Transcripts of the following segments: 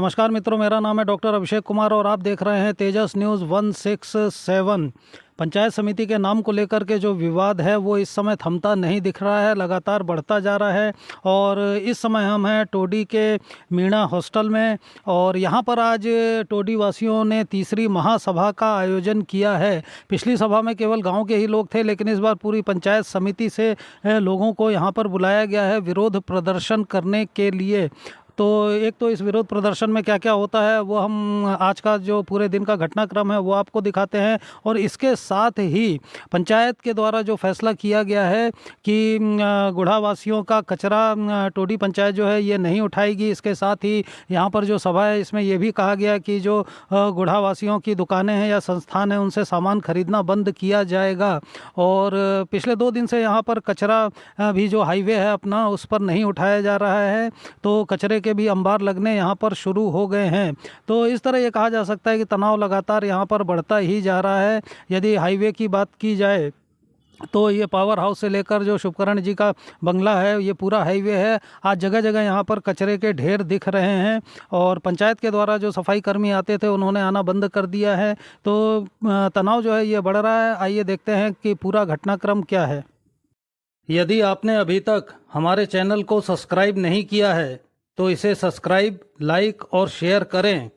नमस्कार मित्रों, मेरा नाम है डॉक्टर अभिषेक कुमार और आप देख रहे हैं तेजस न्यूज़ 167। पंचायत समिति के नाम को लेकर के जो विवाद है वो इस समय थमता नहीं दिख रहा है, लगातार बढ़ता जा रहा है। और इस समय हम हैं टोडी के मीणा हॉस्टल में और यहाँ पर आज टोडी वासियों ने तीसरी महासभा का आयोजन किया है। पिछली सभा में केवल गांव के ही लोग थे, लेकिन इस बार पूरी पंचायत समिति से लोगों को यहाँ पर बुलाया गया है विरोध प्रदर्शन करने के लिए। तो एक तो इस विरोध प्रदर्शन में क्या क्या होता है वो हम आज का जो पूरे दिन का घटनाक्रम है वो आपको दिखाते हैं। और इसके साथ ही पंचायत के द्वारा जो फैसला किया गया है कि गुढ़ावासियों का कचरा टोडी पंचायत जो है ये नहीं उठाएगी। इसके साथ ही यहाँ पर जो सभा है इसमें यह भी कहा गया कि जो गुढ़ावासियों की दुकानें हैं या संस्थान हैं उनसे सामान खरीदना बंद किया जाएगा। और पिछले 2 दिन से यहाँ पर कचरा भी जो हाईवे है अपना उस पर नहीं उठाया जा रहा है, तो कचरे के भी अंबार लगने यहाँ पर शुरू हो गए हैं। तो इस तरह ये कहा जा सकता है कि तनाव लगातार यहाँ पर बढ़ता ही जा रहा है। यदि हाईवे की बात की जाए तो ये पावर हाउस से लेकर जो शुभकरण जी का बंगला है ये पूरा हाईवे है। आज जगह जगह यहाँ पर कचरे के ढेर दिख रहे हैं और पंचायत के द्वारा जो सफाई कर्मी आते थे उन्होंने आना बंद कर दिया है। तो तनाव जो है ये बढ़ रहा है। आइए देखते हैं कि पूरा घटनाक्रम क्या है। यदि आपने अभी तक हमारे चैनल को सब्सक्राइब नहीं किया है तो इसे सब्सक्राइब, लाइक और शेयर करें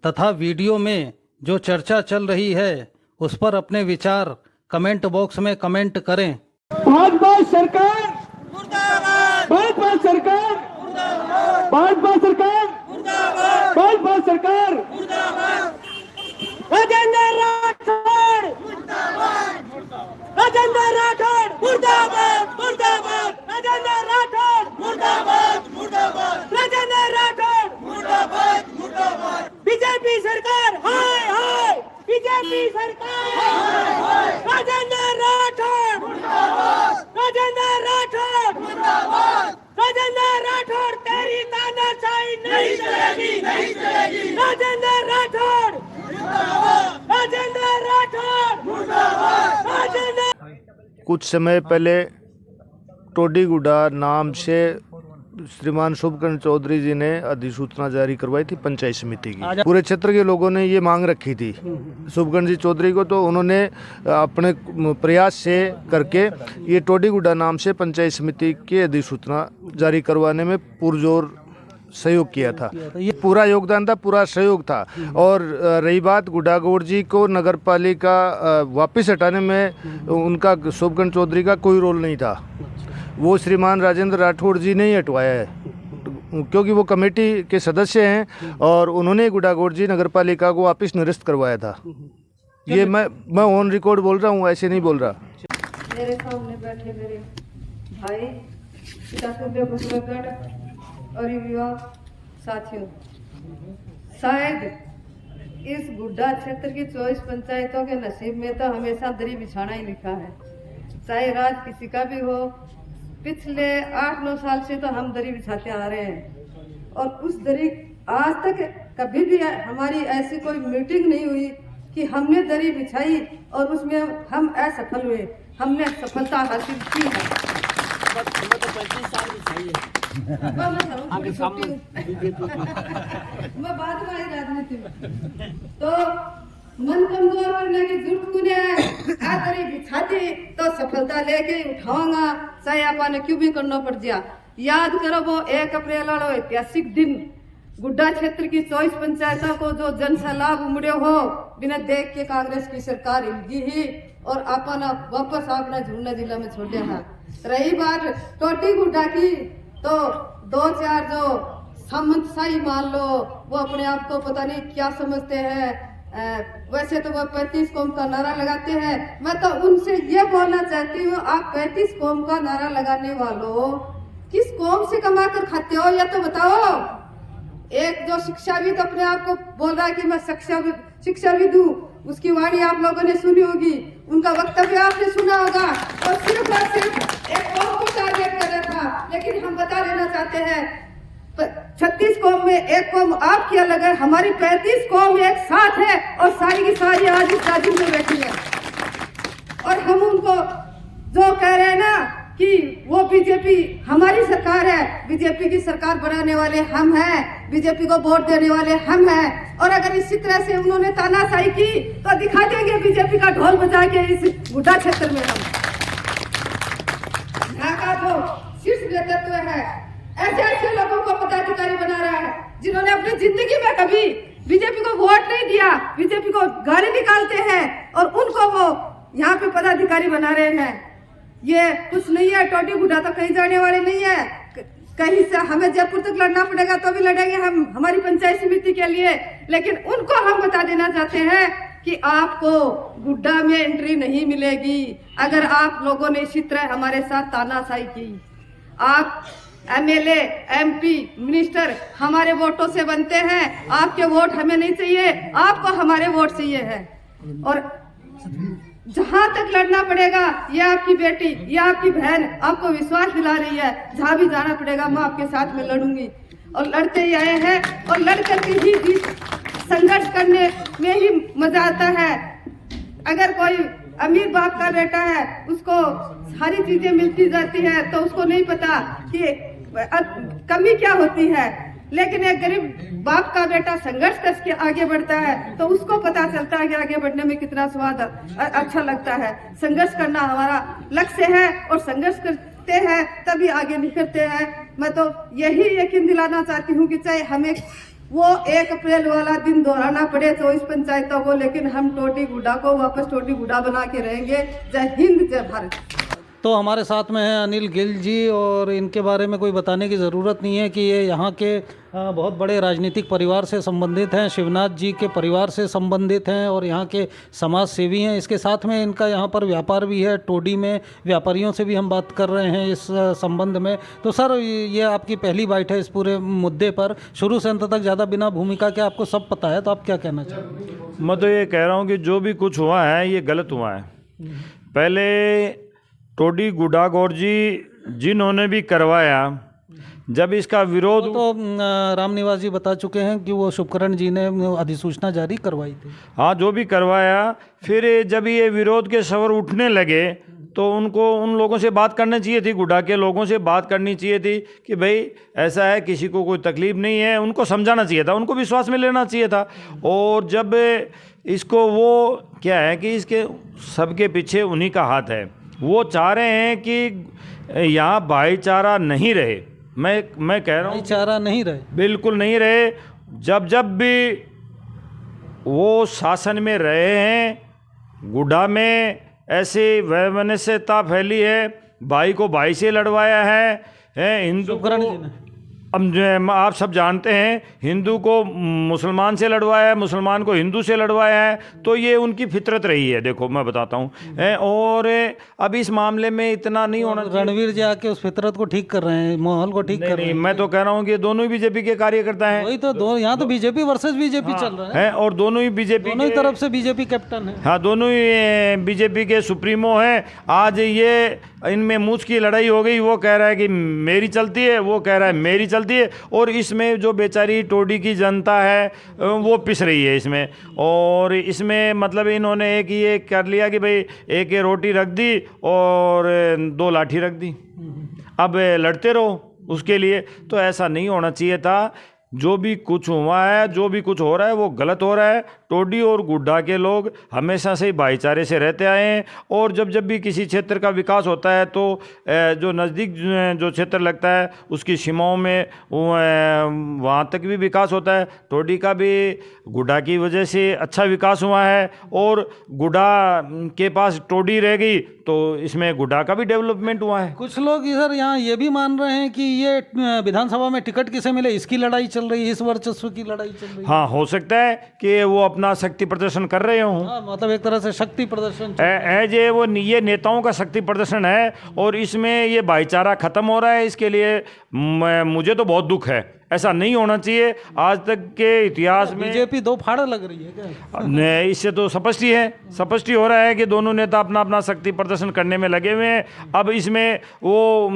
तथा वीडियो में जो चर्चा चल रही है उस पर अपने विचार कमेंट बॉक्स में कमेंट करें। भाजपा सरकार मुर्दाबाद, भाजपा सरकार मुर्दाबाद, भाजपा सरकार मुर्दाबाद, भाजपा सरकार मुर्दाबाद, राजेंद्र राठौड़ मुर्दाबाद, राजेंद्र राठौड़ मुर्दाबाद, मुर्दाबाद, राजेंद्र राठौड़ मुर्दाबाद, मुर्दाबाद, राजेंद्र राठौड़ मुर्दाबाद, मुर्दाबाद, बीजेपी सरकार हाय हाय, बीजेपी सरकार हाय हाय, राजेंद्र राठौड़ मुर्दाबाद, राजेंद्र राठौड़ मुर्दाबाद, राजेंद्र राठौड़ तेरी तानाशाही नहीं चलेगी, नहीं चलेगी, राजेंद्र राठौड़ मुर्दाबाद, राजेंद्र राठौड़ मुर्दाबाद, राजेंद्र। कुछ समय पहले टोडीगुड़ा नाम से श्रीमान शुभकरण चौधरी जी ने अधिसूचना जारी करवाई थी पंचायत समिति की। पूरे क्षेत्र के लोगों ने ये मांग रखी थी शुभकरण जी चौधरी को, तो उन्होंने अपने प्रयास से करके ये टोडीगुड़ा नाम से पंचायत समिति की अधिसूचना जारी करवाने में पुरजोर सहयोग किया था। ये पूरा योगदान था, पूरा सहयोग था। और रही बात गुड्डागौड़ जी को नगर पालिका वापस हटाने में उनका शुभकरण चौधरी का कोई रोल नहीं था। वो श्रीमान राजेंद्र राठौड़ जी ने ही हटवाया है क्योंकि वो कमेटी के सदस्य हैं और उन्होंने गुड्डागौड़ जी नगर पालिका को वापस निरस्त करवाया था। ये मैं ऑन रिकॉर्ड बोल रहा हूँ, ऐसे नहीं बोल रहा। मेरे सामने बैठे मेरे भाई और युवा साथियों, शायद इस गुड्डा क्षेत्र की 24 पंचायतों के नसीब में तो हमेशा दरी बिछाना ही लिखा है, चाहे राज किसी का भी हो। पिछले 8-9 साल से तो हम दरी बिछाते आ रहे हैं और उस दरी आज तक कभी भी हमारी ऐसी कोई मीटिंग नहीं हुई कि हमने दरी बिछाई और उसमें हम असफल हुए। हमने सफलता हासिल की है। मैं बाद में आई राजनीति में, तो मन कमजोर करने की जरूरत को नहीं है। दरी बिछाती तो सफलता लेके उठाऊंगा, चाहे आपने क्यों भी करना पड़ जाए। याद करो वो 1 अप्रैल वाला ऐतिहासिक दिन, गुड्डा क्षेत्र की 24 पंचायतों को जो जन सैलाब उमड़े हो, बिना देख के कांग्रेस की सरकार हिलगी ही और आपना वापस आपने झुंडा जिला में छोड़ा है। रही बात टोडीगुड़ा की, तो 2-4 जो सामंतशाही मान लो, वो अपने आप को पता नहीं क्या समझते हैं। वैसे तो वो 35 कौम का नारा लगाते हैं। मैं तो उनसे ये बोलना चाहती हूँ, आप 35 कौम का नारा लगाने वालों किस कौम से कमा कर खाते हो या तो बताओ। एक जो शिक्षाविद अपने आप को बोल रहा है कि मैं शिक्षाविद हूँ, उसकी वाणी आप लोगों ने सुनी होगी, उनका वक्तव्य आपने सुना होगा और सिर्फ और सिर्फ एक कौम को टारगेट कर रहा था। लेकिन हम बता देना चाहते हैं 36 कौम में एक कौम आपकी अलग है, हमारी 35 कौम एक साथ है और सारी की सारी आज इस राज्य में बैठी है। और हम उनको जो कह रहे हैं ना कि वो बीजेपी हमारी सरकार है, बीजेपी की सरकार बनाने वाले हम हैं, बीजेपी को वोट देने वाले हम हैं। और अगर इसी तरह से उन्होंने तानाशाही की तो दिखा देंगे बीजेपी का ढोल बजा के इस गुड्डा क्षेत्र में हम। यहाँ का जो शीर्ष नेतृत्व है ऐसे ऐसे लोगों को पदाधिकारी बना रहा है जिन्होंने अपनी जिंदगी में कभी बीजेपी को वोट नहीं दिया, बीजेपी को गाली निकालते हैं और उनको वो यहाँ पे पदाधिकारी बना रहे हैं। ये कुछ नहीं है, टोटी गुड्डा तो कहीं जाने वाले नहीं है। कहीं से हमें जयपुर तक लड़ना पड़ेगा तो भी लड़ेंगे हम हमारी पंचायत समिति के लिए, लेकिन उनको हम बता देना चाहते हैं कि आपको गुड्डा में एंट्री नहीं मिलेगी अगर आप लोगों ने इसी तरह हमारे साथ तानाशाही की। आप एमएलए, एमपी, मिनिस्टर हमारे वोटों से बनते हैं, आपके वोट हमें नहीं चाहिए, आपको हमारे वोट चाहिए है। और जहां तक लड़ना पड़ेगा, ये आपकी बेटी, ये आपकी बहन आपको विश्वास दिला रही है, जहां भी जाना पड़ेगा मैं आपके साथ में लड़ूंगी। और लड़ते ही आए हैं और लड़ करके ही संघर्ष करने में ही मजा आता है। अगर कोई अमीर बाप का बेटा है उसको सारी चीजें मिलती जाती है तो उसको नहीं पता कि कमी क्या होती है, लेकिन एक गरीब बाप का बेटा संघर्ष करके आगे बढ़ता है तो उसको पता चलता है कि आगे बढ़ने में कितना स्वाद अच्छा लगता है। संघर्ष करना हमारा लक्ष्य है और संघर्ष करते हैं तभी आगे निकलते हैं। मैं तो यही यकीन दिलाना चाहती हूँ कि चाहे हमें वो 1 अप्रैल वाला दिन दोहराना पड़े 24 पंचायतों को, लेकिन हम टोटी गुड्डा को वापस टोटी गुड्डा बना के रहेंगे। जय हिंद, जय भारत। तो हमारे साथ में हैं अनिल गिल जी, और इनके बारे में कोई बताने की ज़रूरत नहीं है कि ये यहाँ के बहुत बड़े राजनीतिक परिवार से संबंधित हैं, शिवनाथ जी के परिवार से संबंधित हैं और यहाँ के समाज सेवी हैं। इसके साथ में इनका यहाँ पर व्यापार भी है, टोडी में व्यापारियों से भी हम बात कर रहे हैं इस संबंध में। तो सर, ये आपकी पहली बाइट है इस पूरे मुद्दे पर, शुरू से अंत तक ज़्यादा बिना भूमिका के आपको सब पता है, तो आप क्या कहना चाहेंगे? मैं तो ये कह रहा हूँ कि जो भी कुछ हुआ है ये गलत हुआ है। पहले टोडी गुड्डा गौर जी जिन्होंने भी करवाया, जब इसका विरोध तो रामनिवास जी बता चुके हैं कि वो शुभकरण जी ने अधिसूचना जारी करवाई थी। हाँ, जो भी करवाया, फिर जब ये विरोध के स्वर उठने लगे तो उनको उन लोगों से बात करनी चाहिए थी, गुड्डा के लोगों से बात करनी चाहिए थी कि भाई ऐसा है, किसी को कोई तकलीफ नहीं है, उनको समझाना चाहिए था, उनको विश्वास में लेना चाहिए था। और जब इसको वो क्या है कि इसके सबके पीछे उन्हीं का हाथ है, वो चाह रहे हैं कि यहाँ भाईचारा नहीं रहे। मैं कह रहा हूँ भाईचारा नहीं रहे, बिल्कुल नहीं रहे। जब भी वो शासन में रहे हैं, गुड्डा में ऐसी वैमनस्यता फैली है, भाई को भाई से लड़वाया है हिंदू को, अब आप सब जानते हैं, हिंदू को मुसलमान से लड़वाया है, मुसलमान को हिंदू से लड़वाया है। तो ये उनकी फितरत रही है। देखो मैं बताता हूँ, और अब इस मामले में इतना नहीं होना। रणवीर जी आके उस फितरत को ठीक कर रहे हैं, माहौल को ठीक कर रहे हैं। मैं तो कह रहा हूँ कि दोनों ही बीजेपी के कार्यकर्ता हैं। वही तो, दो यहाँ तो बीजेपी वर्सेस बीजेपी चल रहा है, और दोनों ही बीजेपी, दोनों ही तरफ से बीजेपी कैप्टन है। हाँ, दोनों ही बीजेपी के सुप्रीमो हैं। आज ये इनमें मूछ की लड़ाई हो गई, वो कह रहा है कि मेरी चलती है, वो कह रहा है मेरी चलती है, और इसमें जो बेचारी टोडी की जनता है वो पिस रही है इसमें। और इसमें मतलब इन्होंने एक ये कर लिया कि भाई एक ये रोटी रख दी और 2 लाठी रख दी, अब लड़ते रहो उसके लिए। तो ऐसा नहीं होना चाहिए था। जो भी कुछ हुआ है, जो भी कुछ हो रहा है वो गलत हो रहा है। टोडी और गुड्डा के लोग हमेशा से ही भाईचारे से रहते आए हैं, और जब भी किसी क्षेत्र का विकास होता है तो जो नज़दीक जो क्षेत्र लगता है उसकी सीमाओं में वहाँ तक भी विकास होता है। टोडी का भी गुड्डा की वजह से अच्छा विकास हुआ है, और गुड्डा के पास टोडी रह गई तो इसमें गुड्डा का भी डेवलपमेंट हुआ है। कुछ लोग इधर यहाँ ये भी मान रहे हैं कि ये विधानसभा में टिकट किसे मिले इसकी लड़ाई चल रही है, इस वर्चस्व की लड़ाई चल रही है। हाँ, हो सकता है कि वो अपना शक्ति प्रदर्शन कर रहे हों। हाँ, मतलब एक तरह से शक्ति प्रदर्शन एज वो ये नेताओं का शक्ति प्रदर्शन है, और इसमें ये भाईचारा खत्म हो रहा है। इसके लिए मुझे तो बहुत दुख है। ऐसा नहीं होना चाहिए। आज तक के इतिहास में बीजेपी दो फाड़ लग रही है क्या? नहीं, इससे तो स्पष्ट ही है, स्पष्ट ही हो रहा है कि दोनों नेता अपना अपना शक्ति प्रदर्शन करने में लगे हुए हैं। अब इसमें वो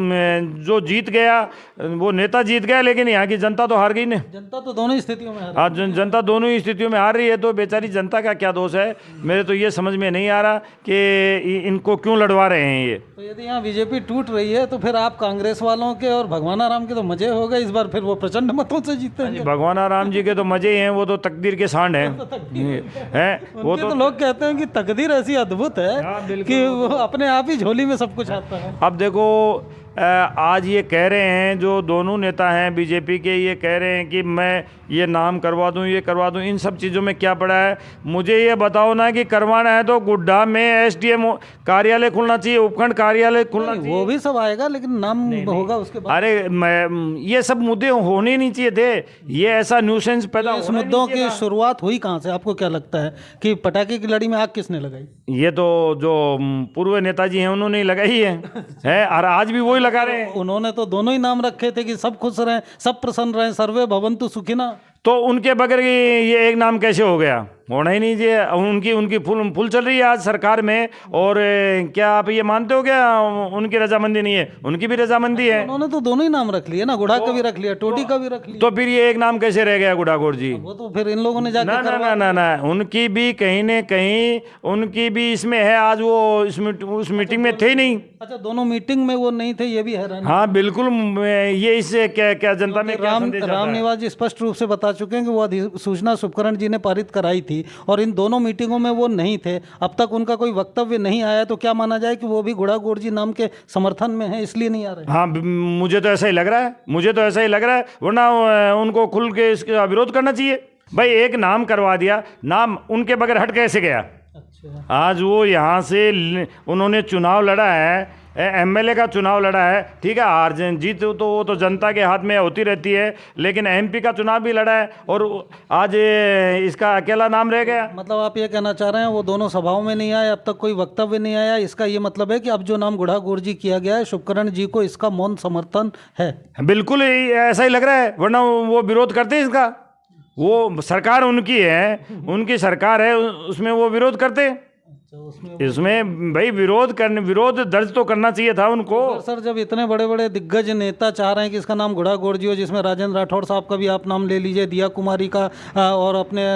जो जीत गया वो नेता जीत गया, लेकिन यहाँ की जनता तो हार गई ने। जनता तो दोनों ही स्थितियों में हार आज जनता दोनों ही स्थितियों में हार रही है, तो बेचारी जनता का क्या दोष है? मेरे तो ये समझ में नहीं आ रहा कि इनको क्यों लड़वा रहे हैं ये। तो यदि यहाँ बीजेपी टूट रही है तो फिर आप कांग्रेस वालों के और भगवानाराम के तो मजे हो गए, इस बार फिर वो प्रचंड मतों से जीतेंगे। भगवान राम जी के तो मजे ही हैं, वो तो तकदीर के सांड हैं हैं वो तो लोग कहते हैं कि तकदीर ऐसी अद्भुत है कि वो अपने आप ही झोली में सब कुछ आता है। अब देखो आज ये कह रहे हैं जो दोनों नेता हैं बीजेपी के, ये कह रहे हैं कि मैं ये नाम करवा दूं, ये करवा दूं। इन सब चीज़ों में क्या पड़ा है? मुझे ये बताओ ना कि करवाना है तो गुड्डा में एसडीएम कार्यालय खुलना चाहिए, उपखंड कार्यालय खुलना चाहिए। वो भी सब आएगा लेकिन नाम होगा उसके बाद। अरे ये सब मुद्दे होने नहीं चाहिए थे। ये ऐसा न्यूसेंस पैदा इस मुद्दों की शुरुआत हुई कहाँ से? आपको क्या लगता है कि पटाखे की लड़ी में आग किसने लगाई? ये तो जो पूर्व नेताजी हैं उन्होंने ही लगाई है और आज भी वही लगा रहे हैं। उन्होंने तो दोनों ही नाम रखे थे कि सब खुश रहें, सब प्रसन्न रहें, सर्वे भवन्तु सुखिनः। तो उनके बगैर ये एक नाम कैसे हो गया? होना ही नहीं चाहिए। उनकी फुल चल रही है आज सरकार में। और क्या आप ये मानते हो क्या उनकी रजामंदी नहीं है? उनकी भी रजामंदी है। उन्होंने तो दोनों ही नाम रख लिए ना, गुड़ा का भी रख लिया, टोडी का भी रख लिया। तो फिर ये एक नाम कैसे रह गया गुड़ागोड़ जी? वो तो फिर इन लोगों ने जाके ना उनकी भी कहीं न कहीं उनकी भी इसमें है। आज वो उस मीटिंग में थे ही नहीं। अच्छा, दोनों मीटिंग में वो नहीं थे, ये भी है। हाँ बिल्कुल। ये इससे क्या जनता में राम निवास जी स्पष्ट रूप से बता चुके हैं कि वो अधिसूचना शुभकरण जी ने पारित कराई थी और इन दोनों मीटिंगों में वो नहीं थे। अब तक उनका कोई वक्तव्य नहीं आया, तो क्या माना जाए कि वो भी गुड़ागोड़ जी नाम के समर्थन में है, इसलिए नहीं आ रहे? हाँ मुझे तो ऐसा ही लग रहा है, वरना उनको खुल के इसका विरोध करना चाहिए। भाई एक नाम करवा दिया, नाम उनके बगैर हट कैसे गया? अच्छा, आज वो यहाँ से उन्होंने चुनाव लड़ा है, एमएलए का चुनाव लड़ा है, ठीक है। हार जीत तो वो तो जनता के हाथ में होती रहती है, लेकिन एमपी का चुनाव भी लड़ा है और आज इसका अकेला नाम रह गया। मतलब आप ये कहना चाह रहे हैं वो दोनों सभाओं में नहीं आए, अब तक कोई वक्तव्य नहीं आया, इसका ये मतलब है कि अब जो नाम गुड़ागोड़ जी किया गया है, शुभकरण जी को इसका मौन समर्थन है? बिल्कुल ऐसा ही लग रहा है, वरना वो विरोध करते हैं इसका। वो सरकार उनकी है, उनकी सरकार है, उसमें वो विरोध करते। इसमें भाई विरोध दर्ज तो करना चाहिए था उनको। सर जब इतने बड़े बड़े दिग्गज नेता चाह रहे हैं कि इसका नाम गुड़ागोड़ जी हो, जिसमें राजेंद्र राठौड़ साहब का भी आप नाम ले लीजिए, दिया कुमारी का और अपने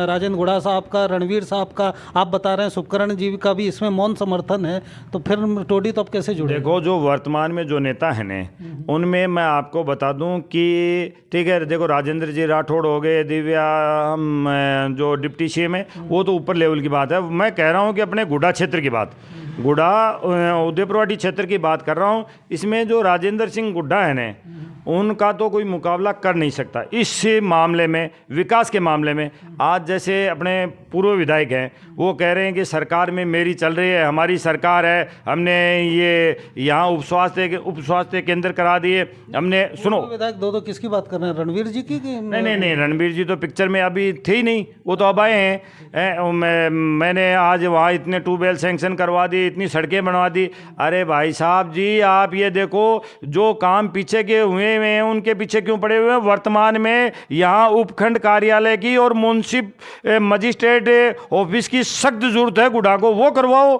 राजेंद्र गुड़ा साहब का, रणवीर साहब का, आप बता रहे हैं शुभकरण जी का भी इसमें मौन समर्थन है, तो फिर टोडी तो अब कैसे जुड़े? देखो जो वर्तमान में जो नेता हैं ने, उनमें मैं आपको बता दूं कि ठीक है, देखो राजेंद्र जी राठौड़ हो गए, दिव्या जो डिप्टी सीएम है, वो तो ऊपर लेवल की बात है। मैं कह रहा हूं कि अपने गुड़ा क्षेत्र की बात, गुड़ा उदयपुरवाटी क्षेत्र की बात कर रहा हूँ। इसमें जो राजेंद्र सिंह गुड्डा है ने, उनका तो कोई मुकाबला कर नहीं सकता इस मामले में, विकास के मामले में। आज जैसे अपने पूर्व विधायक हैं, वो कह रहे हैं कि सरकार में मेरी चल रही है, हमारी सरकार है, हमने ये यहाँ उप स्वास्थ्य केंद्र करा दिए, हमने। सुनो विधायक दो किसकी बात कर रहे हैं, रणवीर जी की? नहीं, रणवीर जी तो पिक्चर में अभी थे ही नहीं, वो तो अब आए हैं। मैंने आज वहाँ इतने ट्यूबवेल सैंक्शन करवा दिए, इतनी सड़कें बनवा दी। अरे भाई साहब जी, आप ये देखो जो काम पीछे के हुए हैं उनके पीछे क्यों पड़े हुए हैं? वर्तमान में यहाँ उपखंड कार्यालय की और मुंसिप मजिस्ट्रेट ऑफिस की सख्त जरूरत है गुड़ा को, वो करवाओ।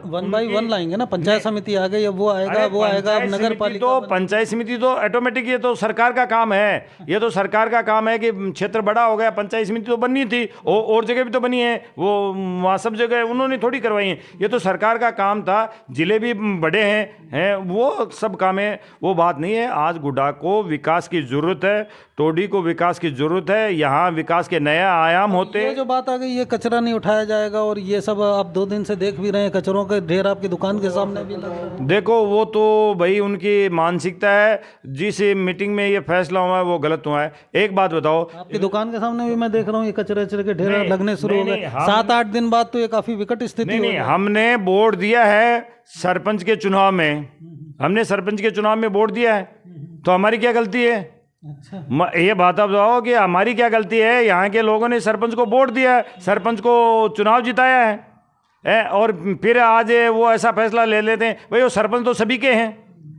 वन बाई वन लाएंगे ना, पंचायत समिति आ गई, अब वो आएगा, अब नगर पालिका। तो पंचायत समिति तो ऑटोमेटिक, ये तो सरकार का काम है, ये तो सरकार का काम है कि क्षेत्र बड़ा हो गया, पंचायत समिति तो बननी थी और जगह भी तो बनी है, वो वहाँ सब जगह उन्होंने थोड़ी करवाई है, ये तो सरकार का काम था। जिले भी बड़े हैं, वो सब काम है, वो बात नहीं है। आज गुड्डा को विकास की जरूरत है, टोडी को विकास की जरूरत है, यहाँ विकास के नया आयाम होते। ये जो बात आ गई, ये कचरा नहीं उठाया जाएगा और ये सब आप 2 दिन से देख भी रहे हैं, कचरों के ढेर आपकी दुकान के सामने भी लग रहे हैं। देखो वो तो भाई उनकी मानसिकता है, जिस मीटिंग में ये फैसला हुआ है वो गलत हुआ है। एक बात बताओ, आपकी दुकान के सामने भी मैं देख रहा हूँ ये कचरे के ढेर लगने शुरू हो गए। 7-8 दिन बाद तो ये काफी विकट स्थिति। नहीं, हमने वोट दिया है सरपंच के चुनाव में, हमने सरपंच के चुनाव में वोट दिया है, तो हमारी क्या गलती है? अच्छा, ये बात आप बताओ कि हमारी क्या गलती है? यहाँ के लोगों ने सरपंच को वोट दिया है, सरपंच को चुनाव जिताया है और फिर आज वो ऐसा फैसला ले लेते हैं। भाई वो सरपंच तो सभी के हैं,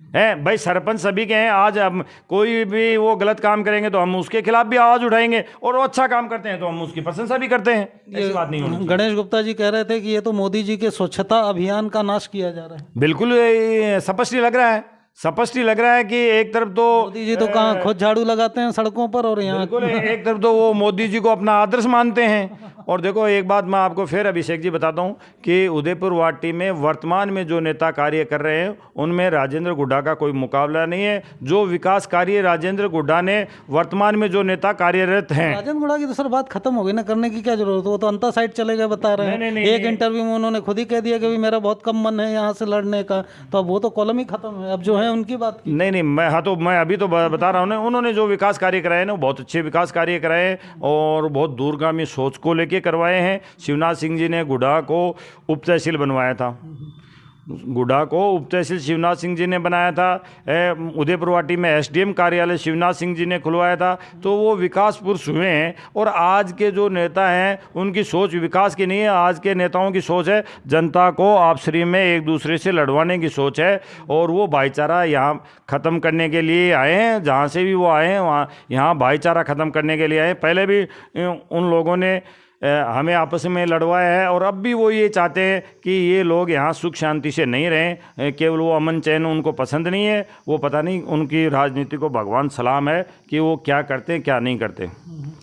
हैं भाई, सरपंच सभी के हैं। आज हम कोई भी वो गलत काम करेंगे तो हम उसके खिलाफ भी आवाज़ उठाएंगे, और वो अच्छा काम करते हैं तो हम उसकी प्रशंसा भी करते हैं। ऐसी बात नहीं होनी। गणेश गुप्ता जी कह रहे थे कि ये तो मोदी जी के स्वच्छता अभियान का नाश किया जा रहा है। बिल्कुल स्पष्ट ही लग रहा है, स्पष्ट ही लग रहा है कि एक तरफ तो मोदी जी तो कहाँ खुद झाड़ू लगाते हैं सड़कों पर, और यहाँ बिल्कुल एक तरफ तो वो मोदी जी को अपना आदर्श मानते हैं। और देखो एक बात मैं आपको फिर अभिषेक जी बताता हूँ कि उदयपुर वाटी में वर्तमान में जो नेता कार्य कर रहे हैं उनमें राजेंद्र गुड्डा का कोई मुकाबला नहीं है। जो विकास कार्य राजेंद्र गुड्डा ने वर्तमान में जो नेता कार्यरत हैं, राजेंद्र गुड्डा की तो सर बात खत्म हो गई ना, करने की क्या जरूरत है? वो तो अंता साइड चले गए बता रहे हैं। नहीं, एक इंटरव्यू में उन्होंने खुद ही कह दिया कि मेरा बहुत कम मन है यहाँ से लड़ने का, तो अब वो तो कॉलम ही खत्म है। अब जो है उनकी बात की। नहीं मैं अभी तो बता रहा हूँ ना, उन्होंने जो विकास कार्य कराए ना, बहुत अच्छे विकास कार्य कराए हैं और बहुत दूरगामी सोच को लेके करवाए हैं। शिवनाथ सिंह जी ने गुड्डा को उप तहसील बनवाया था, गुड्डा को उप तहसील शिवनाथ सिंह जी ने बनाया था। उदयपुर वाटी में एसडीएम कार्यालय शिवनाथ सिंह जी ने खुलवाया था। तो वो विकास पुरुष हुए हैं। और आज के जो नेता हैं उनकी सोच विकास की नहीं है। आज के नेताओं की सोच है जनता को आपसी में एक दूसरे से लड़वाने की सोच है, और वो भाईचारा यहाँ ख़त्म करने के लिए आए हैं। जहाँ से भी वो आए हैं वहाँ यहाँ भाईचारा ख़त्म करने के लिए आए हैं। पहले भी उन लोगों ने हमें आपस में लड़वाया है, और अब भी वो ये चाहते हैं कि ये लोग यहाँ सुख शांति से नहीं रहें। केवल वो अमन चैन उनको पसंद नहीं है। वो पता नहीं उनकी राजनीति को भगवान सलाम है कि वो क्या करते हैं क्या नहीं करते।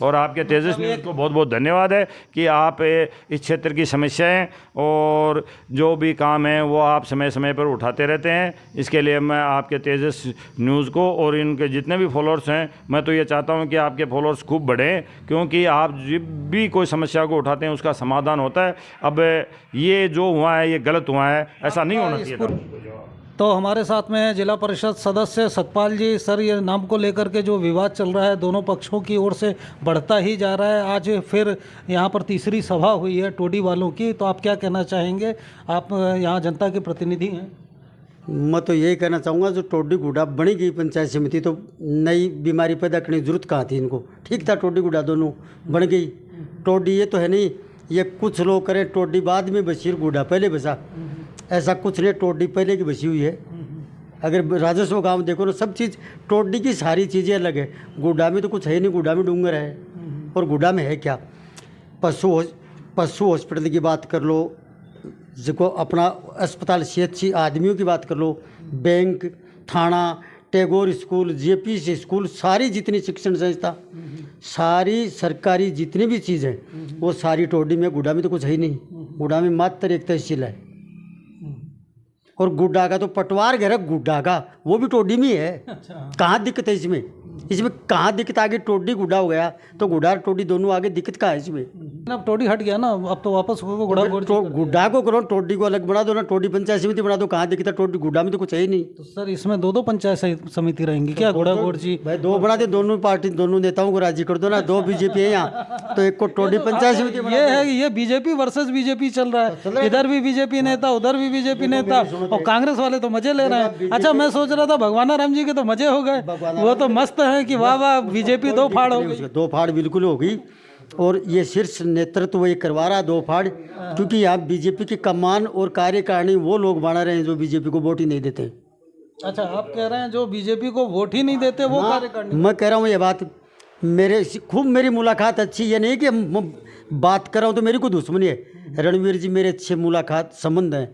और आपके तेजस न्यूज़ को बहुत बहुत धन्यवाद है कि आप इस क्षेत्र की समस्याएं और जो भी काम है वो आप समय समय पर उठाते रहते हैं। इसके लिए मैं आपके तेजस न्यूज़ को और इनके जितने भी फॉलोअर्स हैं, मैं तो ये चाहता हूं कि आपके फॉलोअर्स खूब बढ़ें, क्योंकि आप जब भी कोई समस्या को उठाते हैं उसका समाधान होता है। अब ये जो हुआ है ये गलत हुआ है, ऐसा नहीं होना चाहिए था। तो हमारे साथ में जिला परिषद सदस्य सतपाल जी। सर, ये नाम को लेकर के जो विवाद चल रहा है दोनों पक्षों की ओर से बढ़ता ही जा रहा है। आज फिर यहाँ पर तीसरी सभा हुई है टोडी वालों की, तो आप क्या कहना चाहेंगे? आप यहाँ जनता के प्रतिनिधि हैं। मैं तो यही कहना चाहूँगा, जो टोडी गुड्डा बनी गई पंचायत समिति, तो नई बीमारी पैदा करने की जरूरत कहाँ थी इनको? ठीक था टोडी गुड्डा दोनों बन गई। टोडी ये तो है नहीं, ये कुछ लोग करें टोडी बाद में बसी और गुड्डा पहले बसा, ऐसा कुछ नहीं। टोडी पहले की बसी हुई है। अगर राजस्व गांव देखो ना, सब चीज़ टोडी की सारी चीज़ें अलग है। गुड्डा में तो कुछ है नहीं, गुड्डा में डूंगर है, और गुड्डा में है क्या? पशु हॉस्पिटल की बात कर लो, जिसको अपना अस्पताल CHC आदमियों की बात कर लो, बैंक, थाना, टैगोर स्कूल, JPC स्कूल, सारी जितनी शिक्षण संस्था, सारी सरकारी जितनी भी चीज़ है वो सारी टोडी में। गुड्डा में तो कुछ है ही नहीं। गुड्डा में मात्र एक तहसील है, और गुड्डा का तो पटवार घर है गुड्डा का, वो भी टोडी में है। कहाँ दिक्कत है इसमें? इसमें कहाँ दिक्कत? आगे टोडी गुड्डा हो गया तो गुड्डा और टोडी दोनों आगे, दिक्कत कहाँ है इसमें? अब टोडी हट गया ना, अब तो वापस गुड्डा को करो, टोडी को अलग बना दो ना, टोडी पंचायत समिति बना दो। कहाँ दिक्कत है? टोडी गुड्डा में तो कुछ है ही नहीं। तो सर, इसमें दो पंचायत समिति रहेंगी क्या? घोड़ाघोड़ जी भाई दो बना दे, दोनों पार्टी दोनों नेताओं को राजी कर दो ना। 2 BJP है यहाँ, तो एक को टोडी पंचायत समिति बना ये है, ये बीजेपी वर्सेस बीजेपी चल रहा है। इधर भी बीजेपी नेता, उधर भी बीजेपी नेता, और कांग्रेस वाले तो मजे ले रहे हैं। अच्छा, मैं सोच रहा था भगवान राम जी के तो मजे हो गए, वो तो मस्त है कि वाह वाह बीजेपी 2 फाड़ हो गई। 2 फाड़ बिल्कुल हो गई, और ये शीर्ष नेतृत्व ये करवा रहा 2 फाड़, क्योंकि यहाँ बीजेपी की कमान और कार्यकारिणी वो लोग बना रहे हैं जो बीजेपी को वोट ही नहीं देते। अच्छा, आप कह रहे हैं जो बीजेपी को वोट ही नहीं देते वो कार्यकारिणी? मैं कह रहा हूँ ये बात, खूब मेरी मुलाकात अच्छी, ये नहीं कि बात कर रहा हूँ तो मेरी कोई दुश्मनी है। रणवीर जी मेरे अच्छे मुलाकात संबंध हैं।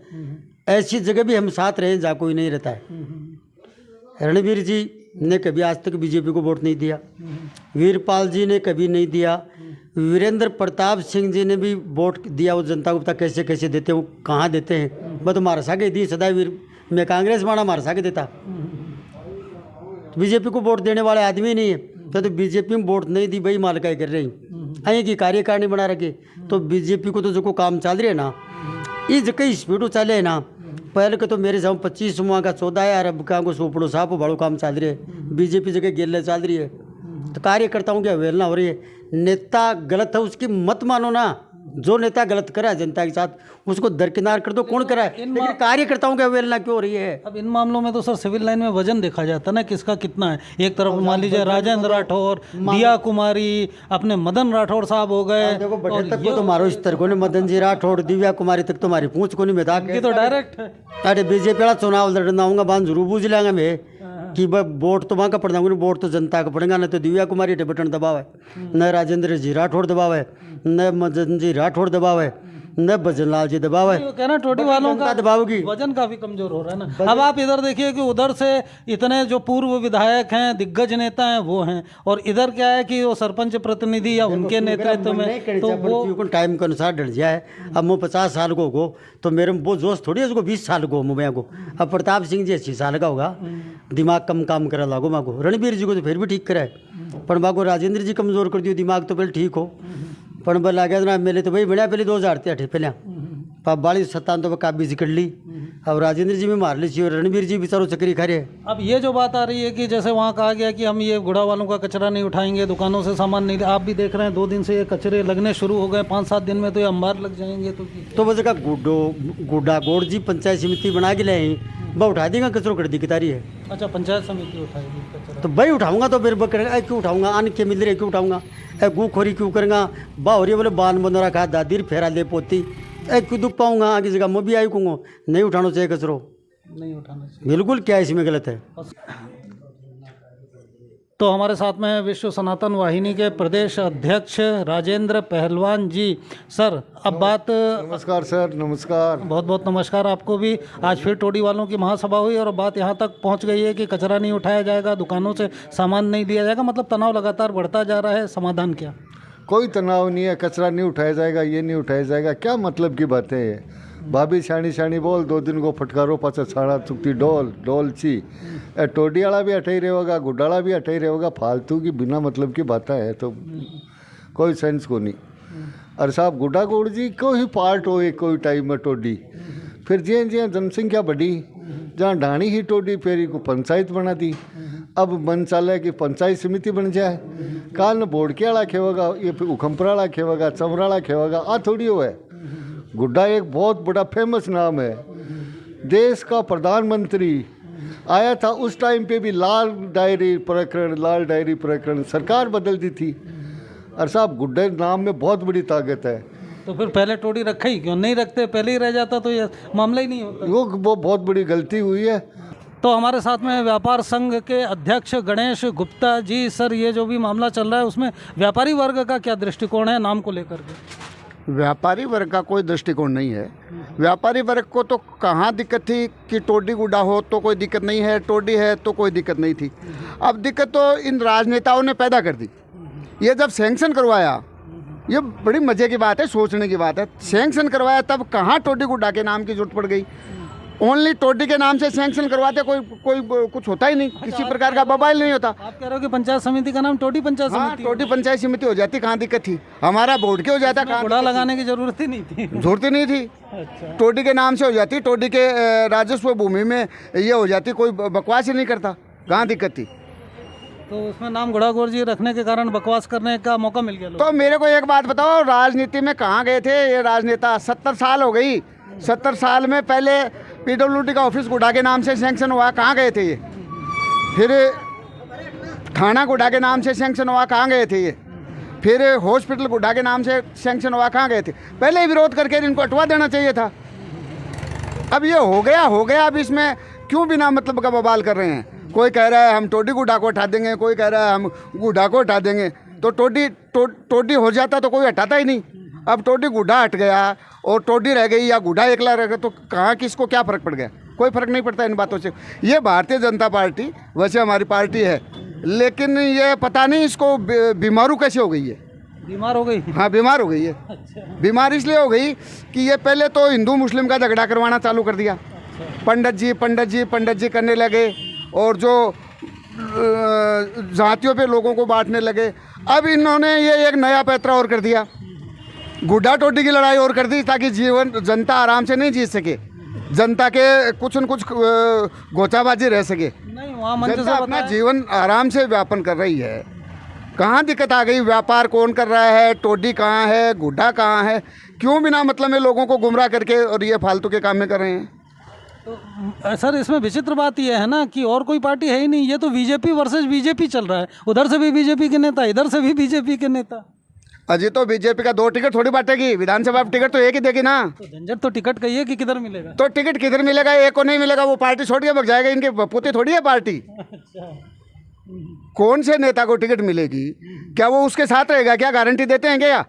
ऐसी जगह भी हम साथ रहे जहाँ कोई नहीं रहता है। रणवीर जी ने कभी आज तक बीजेपी को वोट नहीं दिया, वीरपाल जी ने कभी नहीं दिया, वीरेंद्र प्रताप सिंह जी ने भी वोट दिया। वो जनता को पता कैसे कैसे देते हैं, वो कहाँ देते हैं। मैं तो मारा सागे दी सदा, मैं कांग्रेस माना मारा सागे देता। बीजेपी को वोट देने वाले आदमी नहीं है, तो बीजेपी में वोट नहीं दी भाई मालकाई कर रही आई की कार्यकारिणी बना रखे। तो बीजेपी को तो जो काम चल रही है ना, इस कई स्पीड चले है ना, पहले के तो मेरे सामने 25 मुआ का 14 है, अब का को सोपड़ो साप बड़ो काम चल रही है। बीजेपी जगह गेले चल रही है, तो कार्यकर्ताओं की अवहेलना हो रही है। नेता गलत है उसकी मत मानो ना, जो नेता गलत करा है जनता के साथ उसको दरकिनार कर दो, कौन करा है, लेकिन कार्यकर्ताओं की अवहेलना क्यों हो रही है? अब इन मामलों में तो सर सिविल लाइन में वजन देखा जाता है ना, किसका कितना है। एक तरफ मान लीजिए राजेंद्र राठौर, दिया कुमारी, अपने मदन राठौर साहब हो गए। देखो बटे तक को तो मारो स्तर को नहीं, मदन जी राठौड़, दिव्या कुमारी तक तुम्हारी पूछ को नहीं में था ये तो डायरेक्ट है। अरे बीजेपी वाला चुनाव लड़ना आऊंगा बांध जरूर बूझ लेंगे मैं कि वोट तो वहाँ का पड़ जाऊंगा, वोट तो जनता का पड़ेगा। न तो दिव्या कुमारी बटन दबाव है, न राजेंद्र जी राठौड़ दबाव है, न मदन जी राठौड़ दबाव है, न भजनलाल जी दबाव है। वो कहना टोडी वालों का दबावगी वजन काफी कमजोर हो रहा है ना। अब आप इधर देखिए कि उधर से इतने जो पूर्व विधायक हैं, दिग्गज नेता हैं वो हैं, और इधर क्या है कि वो सरपंच प्रतिनिधि या उनके नेतृत्व में तो वो टाइम के अनुसार डर जाए। अब मैं 50 साल को हो तो मेरे वो जोश थोड़ी है उसको 20 साल को मैं को। अब प्रताप सिंह जी 80 साल का होगा, दिमाग कम काम करा लागो माँ को। रणबीर जी को तो फिर भी ठीक कराए, पर माँ को राजेंद्र जी कमजोर कर दियो, दिमाग तो पहले ठीक हो। पर बल आ गया मेले तो भाई बढ़िया पहले 2008 पहले पाप 42-57 तो काबीज कर ली। अब राजेंद्र जी भी मार ली चाहिए, रणबीर जी भी सारो चक्री खा रहे हैं। अब ये जो बात आ रही है कि जैसे वहाँ कहा गया कि हम ये गुड़ा वालों का कचरा नहीं उठाएंगे, दुकानों से सामान नहीं, आप भी देख रहे हैं 2 दिन से ये कचरे लगने शुरू हो गए, 5-7 दिन में तो ये अंबार लग जाएंगे। तो बस का गुड्डा गोड़ जी पंचायत समिति बना के लाए, वह उठा देगा कचरो कर दी कितारी है। अच्छा, पंचायत समिति उठाएगी कचरा? तो भाई उठाऊंगा तो फिर करेगा क्यों उठाऊंगा, आन के मिल रहे क्यों उठाऊंगा, गू खोरी क्यों करूँगा, बा हो रही बोले बान बनो रखा दादी फेरा ले पोती क्यों दुख पाऊंगा, आगे जगह मैं भी आई कहूँगा नहीं उठाना चाहिए कचरो, नहीं उठाना चाहिए बिल्कुल। क्या इसमें गलत है? तो हमारे साथ में विश्व सनातन वाहिनी के प्रदेश अध्यक्ष राजेंद्र पहलवान जी। सर अब बात, नमस्कार सर, नमस्कार। बहुत बहुत नमस्कार आपको भी। आज फिर टोडी वालों की महासभा हुई और बात यहाँ तक पहुँच गई है कि कचरा नहीं उठाया जाएगा, दुकानों से सामान नहीं दिया जाएगा, मतलब तनाव लगातार बढ़ता जा रहा है। समाधान क्या? कोई तनाव नहीं है, कचरा नहीं उठाया जाएगा, ये नहीं उठाया जाएगा, क्या मतलब की बातें हैं। भाभी शानी बोल 2 दिन को फटकारो पाचा छाड़ा चुकती डोल ची। टोडी वाला भी हटाई रहेगा, गुड्डाला भी हटाई रहेगा, फालतू की बिना मतलब की बातें है तो कोई सेंस को नहीं। अरे साहब गुड्डा गोड़ जी को ही पार्ट हो कोई टाइम में टोडी, फिर ज्यादा ज्यादा जनसंख्या बढ़ी, जहाँ ढाणी ही टोडी फेरी को पंचायत बना दी। अब मन चाले कि पंचायत समिति बन जाए, काल न बोड़के वाला खेवेगा, ये उखमपुरा वाला खेवेगा, चमराला खेवेगा, आ थोड़ी हो है। गुड्डा एक बहुत बड़ा फेमस नाम है, देश का प्रधानमंत्री आया था उस टाइम पे भी लाल डायरी प्रकरण सरकार बदल दी थी। और साहब गुड्डे नाम में बहुत बड़ी ताकत है। तो फिर पहले टोडी रखा ही क्यों? नहीं रखते, पहले ही रह जाता तो ये मामला ही नहीं होता। वो बहुत बड़ी गलती हुई है। तो हमारे साथ में व्यापार संघ के अध्यक्ष गणेश गुप्ता जी। सर ये जो भी मामला चल रहा है उसमें व्यापारी वर्ग का क्या दृष्टिकोण है नाम को लेकर के? व्यापारी वर्ग का कोई दृष्टिकोण नहीं है। व्यापारी वर्ग को तो कहाँ दिक्कत थी कि टोडी गुड्डा हो तो कोई दिक्कत नहीं है, टोडी है तो कोई दिक्कत नहीं थी। अब दिक्कत तो इन राजनेताओं ने पैदा कर दी। ये जब सैंक्शन करवाया, ये बड़ी मज़े की बात है, सोचने की बात है, सैंक्शन करवाया तब कहाँ टोडी गुड्डा के नाम की जरूरत पड़ गई। ओनली टोडी के नाम से सैंक्शन करवाते कोई कुछ होता ही नहीं, किसी प्रकार का बवाल नहीं होता। आप कह रहे हो कि पंचायत समिति का नाम टोडी पंचायत समिति? हाँ, टोडी पंचायत समिति हो जाती, कहाँ दिक्कत थी? हमारा बोर्ड के हो जाता, कहाँ गुड़ा लगाने की जरूरत ही नहीं थी। जरूरत ही नहीं थी। अच्छा। टोडी के नाम से हो जाती, टोडी के राजस्व भूमि में ये हो जाती, कोई बकवास ही नहीं करता, कहाँ दिक्कत थी? तो उसमें नाम गुड़ा गोर जी रखने के कारण बकवास करने का मौका मिल गया। तो मेरे को एक बात बताओ, राजनीति में कहाँ गए थे ये राजनेता? 70 साल हो गई। 70 साल में पहले PWD का ऑफिस गुड़ा के नाम से सैंक्शन हुआ, कहाँ गए थे ये? फिर थाना गुड़ा के नाम से सैंक्शन हुआ, कहाँ गए थे ये? फिर हॉस्पिटल गुड़ा के नाम से सैंक्शन हुआ, कहाँ गए थे? पहले ही विरोध करके इनको हटवा देना चाहिए था। अब ये हो गया, अब इसमें क्यों बिना मतलब का बवाल कर रहे हैं? कोई कह रहा है हम टोडी गुड्डा को हटा देंगे, कोई कह रहा है हम गुड्डा को हटा देंगे। तो टोडी हो जाता तो कोई हटाता ही नहीं। अब टोडी गुड्डा हट गया और टोडी रह गई या गुड्डा एकला रह गया, तो कहाँ किसको क्या फ़र्क पड़ गया? कोई फ़र्क नहीं पड़ता इन बातों से। ये भारतीय जनता पार्टी वैसे हमारी पार्टी है, लेकिन ये पता नहीं इसको बीमारू कैसे हो गई है। बीमार हो गई? हाँ, बीमार हो गई है। अच्छा। बीमार इसलिए हो गई कि ये पहले तो हिंदू मुस्लिम का झगड़ा करवाना चालू कर दिया। पंडित जी करने लगे और जो जातियों पे लोगों को बांटने लगे। अब इन्होंने ये एक नया पैतरा और कर दिया, गुड्डा टोडी की लड़ाई और कर दी, ताकि जनता आराम से नहीं जीत सके, जनता के कुछ न कुछ घोचाबाजी रह सके। नहीं, वहाँ मंच से जनता अपना जीवन आराम से व्यापन कर रही है। कहाँ दिक्कत आ गई? व्यापार कौन कर रहा है? टोडी कहाँ है? गुड्डा कहाँ है? क्यों बिना मतलब में लोगों को गुमराह करके और ये फालतू के काम में कर रहे हैं? तो सर इसमें विचित्र बात यह है ना कि और कोई पार्टी है ही नहीं, ये तो बीजेपी वर्सेस बीजेपी चल रहा है। उधर से भी बीजेपी के नेता, इधर से भी बीजेपी के नेता। अजी तो बीजेपी का 2 टिकट थोड़ी बांटेगी, विधानसभा टिकट तो एक ही देगी ना। तो झंझट तो टिकट का ही है कि किधर मिलेगा। तो टिकट किधर मिलेगा? एक को नहीं मिलेगा, वो पार्टी छोड़ के भग जाएगा। इनके पुते थोड़ी है पार्टी। कौन से नेता को टिकट मिलेगी? क्या वो उसके साथ रहेगा? क्या गारंटी देते हैं क्या?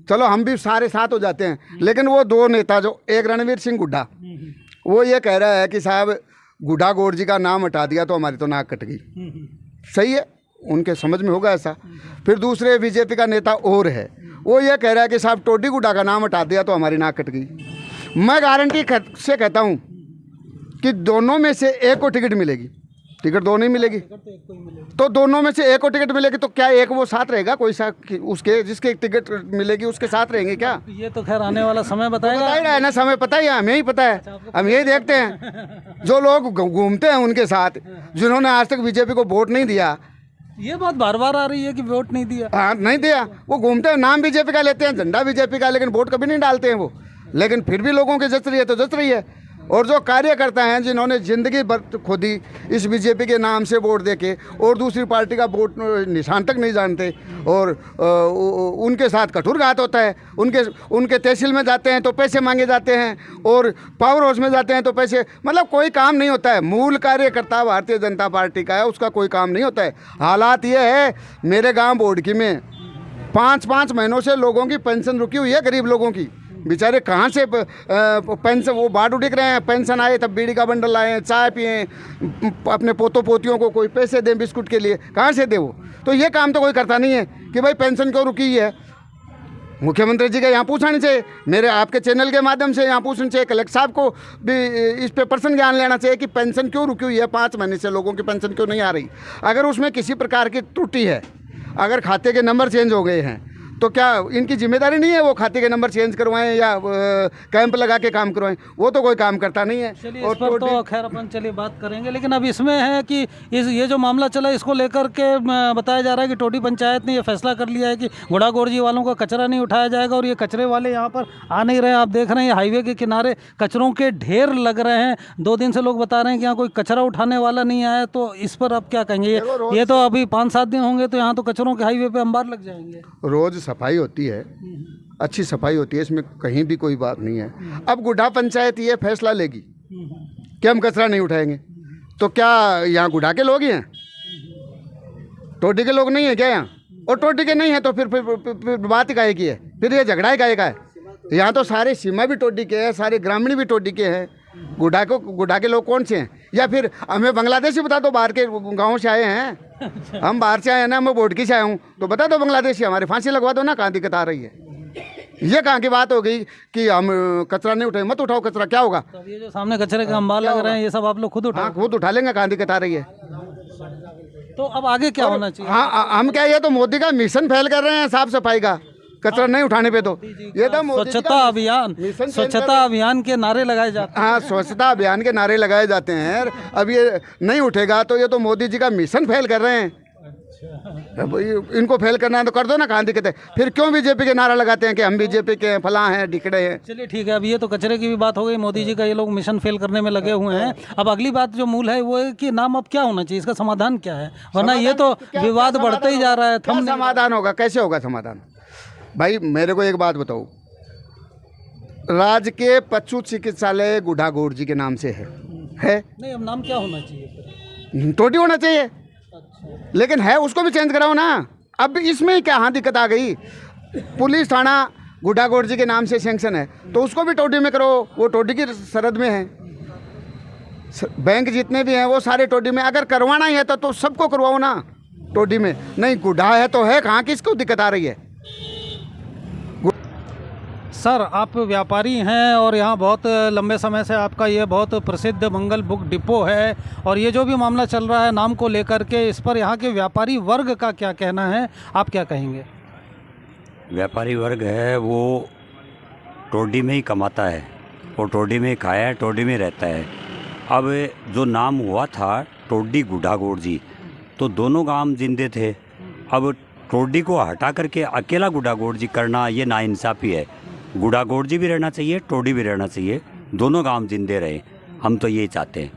चलो हम भी सारे साथ हो जाते हैं, लेकिन वो 2 नेता जो, एक रणवीर सिंह गुड्डा, वो ये कह रहा है कि साहब गुड्डा गौड़ जी का नाम हटा दिया तो हमारी तो नाक कट गई। सही है, उनके समझ में होगा ऐसा। फिर दूसरे बीजेपी का नेता और है, वो ये कह रहा है कि साहब टोडी गुड्डा का नाम हटा दिया तो हमारी नाक कट गई। मैं गारंटी से कहता हूँ कि दोनों में से एक को टिकट मिलेगी। टिकट 2 नहीं मिलेगी तो दोनों में से एक को टिकट मिलेगी, तो क्या एक वो साथ रहेगा? कोई सा उसके जिसके टिकट मिलेगी उसके साथ रहेंगे क्या? ये तो खैर आने वाला समय बताएगा। बताएगा है ना, समय पता ही है, हमें ही पता है। हम यही देखते हैं जो लोग घूमते हैं उनके साथ, जिन्होंने आज तक बीजेपी को वोट नहीं दिया। ये बात बार बार आ रही है कि वोट नहीं दिया। हाँ, नहीं दिया। वो घूमते हैं, नाम बीजेपी का लेते हैं, झंडा बीजेपी का, लेकिन वोट कभी नहीं डालते हैं वो। लेकिन फिर भी लोगों की जच रही है तो जच रही है। और जो कार्यकर्ता हैं जिन्होंने ज़िंदगी भर खो दी इस बीजेपी के नाम से वोट देके, और दूसरी पार्टी का वोट निशान तक नहीं जानते, और उनके साथ कठोरघात होता है। उनके तहसील में जाते हैं तो पैसे मांगे जाते हैं, और पावर हाउस में जाते हैं तो पैसे, मतलब कोई काम नहीं होता है। मूल कार्यकर्ता भारतीय जनता पार्टी का है, उसका कोई काम नहीं होता है। हालात ये है, मेरे गाँव बोडकी में 5-5 महीनों से लोगों की पेंशन रुकी हुई है। गरीब लोगों की बेचारे कहाँ से पेंशन, वो बाट उड़िक रहे हैं। पेंशन आए तब बीड़ी का बंडल लाएं, चाय पिएं, अपने पोतों पोतियों को कोई पैसे दें बिस्कुट के लिए, कहाँ से दे वो? तो ये काम तो कोई करता नहीं है कि भाई पेंशन क्यों रुकी है। मुख्यमंत्री जी का यहाँ पूछना चाहिए, मेरे आपके चैनल के माध्यम से यहाँ पूछना चाहिए, कलेक्टर साहब को भी इस पे पर्सन ज्ञान लेना चाहिए कि पेंशन क्यों रुकी हुई है। 5 महीने से लोगों की पेंशन क्यों नहीं आ रही? अगर उसमें किसी प्रकार की त्रुटि है, अगर खाते के नंबर चेंज हो गए हैं, तो क्या इनकी जिम्मेदारी नहीं है वो खाते के नंबर चेंज करवाएं या कैंप लगा के काम करवाएं? वो तो कोई काम करता नहीं है। चलिए इस पर तो खैर अपन चलिए बात करेंगे, लेकिन अब इसमें है कि ये जो मामला चला इसको लेकर के बताया जा रहा है कि टोडी पंचायत ने ये फैसला कर लिया है कि गुड़ा गोरजी वालों का कचरा नहीं उठाया जाएगा, और ये कचरे वाले यहाँ पर आ नहीं रहे। आप देख रहे हैं हाईवे के किनारे कचरों के ढेर लग रहे हैं। 2 दिन से लोग बता रहे हैं कि यहाँ कोई कचरा उठाने वाला नहीं आया। तो इस पर आप क्या कहेंगे? ये तो अभी 5-7 दिन होंगे तो यहाँ तो कचरों के हाईवे पे अंबार लग जाएंगे। रोज़ सफाई होती है, अच्छी सफाई होती है, इसमें कहीं भी कोई बात नहीं है। अब गुड्डा पंचायत ये फैसला लेगी कि हम कचरा नहीं उठाएंगे, तो क्या यहाँ गुड्डा के लोग ही हैं? टोडी के लोग नहीं है क्या यहाँ? और टोडी के नहीं है तो फिर बात ही काहे की है? फिर ये झगड़ा ही काहे का है? यहाँ तो सारे सीमा भी टोडी के हैं, सारे ग्रामीण भी टोडी के हैं। गुड्डा के लोग कौन से हैं? या फिर हमें बांग्लादेशी बता दो, बाहर के गाँव से आए हैं, हम बाहर से आए हैं ना, मैं बोडकी से आया हूँ, तो बता दो बांग्लादेशी, हमारे फांसी लगवा दो ना। कहाँ दिक्कत आ रही है? ये कहाँ की बात हो गई कि हम कचरा नहीं उठाए? मत उठाओ कचरा, क्या होगा? तो ये जो सामने कचरे के अंबार लग रहे हैं ये सब आप लोग खुद उठाओ। हाँ, खुद उठा लेंगे, कहाँ दिक्कत आ रही है? तो अब आगे क्या होना चाहिए? हाँ, हम क्या, ये तो मोदी का मिशन फैल कर रहे हैं साफ सफाई का, कचरा नहीं उठाने पे। तो ये तो स्वच्छता अभियान, स्वच्छता अभियान के नारे लगाए जाते हैं। हाँ, स्वच्छता अभियान के नारे लगाए जाते हैं। अब ये नहीं उठेगा तो ये तो मोदी जी का मिशन फेल कर रहे हैं। अब इनको फेल करना है तो कर दो ना, कहाँ दिक्कत है? फिर क्यों बीजेपी के नारा लगाते हैं कि हम बीजेपी के फलां हैं, ढिकड़े हैं? चलिए ठीक है, अब ये तो कचरे की भी बात हो गई, मोदी जी का ये लोग मिशन फेल करने में लगे हुए हैं। अब अगली बात जो मूल है वो है कि नाम अब क्या होना चाहिए, इसका समाधान क्या है? वरना ये तो विवाद बढ़ता ही जा रहा है। क्या समाधान होगा? कैसे होगा समाधान? भाई मेरे को एक बात बताओ, राजकीय पशु चिकित्सालय गुड्डा गौड़ जी के नाम से है नहीं, अब नाम क्या होना चाहिए? टोडी होना चाहिए। लेकिन है, उसको भी चेंज कराओ ना। अब इसमें क्या हाँ दिक्कत आ गई? पुलिस थाना गुड्डा गौड़ जी के नाम से सैंक्शन है तो उसको भी टोडी में करो, वो टोडी की सरहद में है। बैंक जितने भी हैं वो सारे टोडी में। अगर करवाना ही है तो सबको करवाओ ना टोडी में। नहीं, गुड्डा है तो है, कहाँ किसको दिक्कत आ रही है? सर आप व्यापारी हैं और यहाँ बहुत लंबे समय से आपका ये बहुत प्रसिद्ध मंगल बुक डिपो है, और ये जो भी मामला चल रहा है नाम को लेकर के, इस पर यहाँ के व्यापारी वर्ग का क्या कहना है, आप क्या कहेंगे? व्यापारी वर्ग है वो टोडी में ही कमाता है और टोडी में ही खाया है, टोडी में रहता है। अब जो नाम हुआ था टोडी गुड्डा गौड़ जी, तो दोनों गांव जिंदे थे। अब टोडी को हटा करके अकेला गुडागोड़ जी करना ये नाइंसाफ़ी है। गुडागोड़ जी भी रहना चाहिए, टोडी भी रहना चाहिए, दोनों गांव जिंदे रहे। हम तो यही चाहते हैं।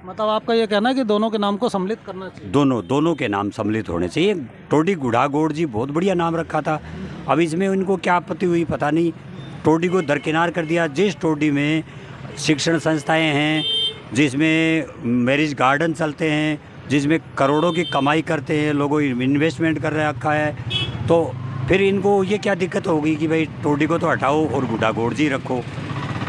मतलब आपका ये कहना है कि दोनों के नाम को सम्मिलित करना चाहिए? दोनों के नाम सम्मिलित होने चाहिए। टोडी गुडागोड़ जी बहुत बढ़िया नाम रखा था, अब इसमें इनको क्या आपत्ति हुई पता नहीं, टोडी को दरकिनार कर दिया। जिस टोडी में शिक्षण संस्थाएं हैं, जिसमें मैरिज गार्डन चलते हैं, जिसमें करोड़ों की कमाई करते हैं, लोगों इन्वेस्टमेंट कर रखा है, तो फिर इनको ये क्या दिक्कत होगी कि भाई टोडी को तो हटाओ और गुडागोड़ जी रखो।